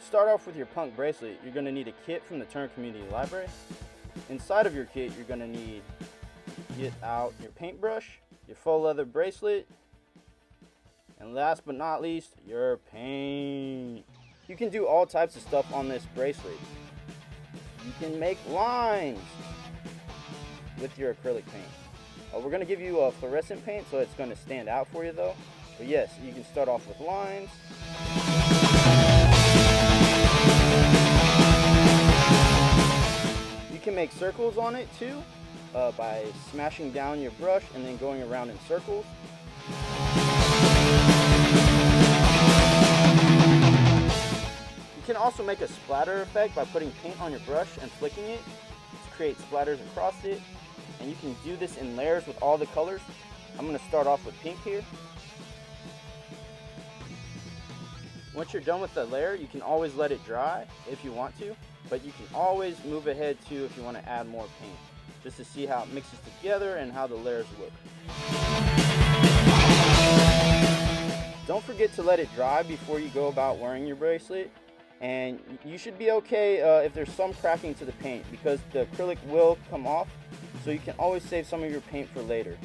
start off with your Punk Bracelet, you're going to need a kit from the Turner Community Library. Inside of your kit, you're going to need to get out your paintbrush, your faux leather bracelet, and last but not least, your paint. You can do all types of stuff on this bracelet. You can make lines with your acrylic paint. We're going to give you a fluorescent paint, so it's going to stand out for you though. But yes, you can start off with lines. You can make circles on it too by smashing down your brush and then going around in circles. You can also make a splatter effect by putting paint on your brush and flicking it to create splatters across it. And you can do this in layers with all the colors. I'm going to start off with pink here. Once you're done with the layer, you can always let it dry if you want to, but you can always move ahead too if you want to add more paint, just to see how it mixes together and how the layers look. Don't forget to let it dry before you go about wearing your bracelet, and you should be okay if there's some cracking to the paint, because the acrylic will come off, so you can always save some of your paint for later.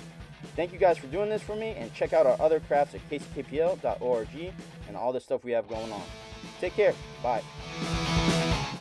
Thank you guys for doing this for me, and check out our other crafts at kckpl.org and all the stuff we have going on. Take care. Bye.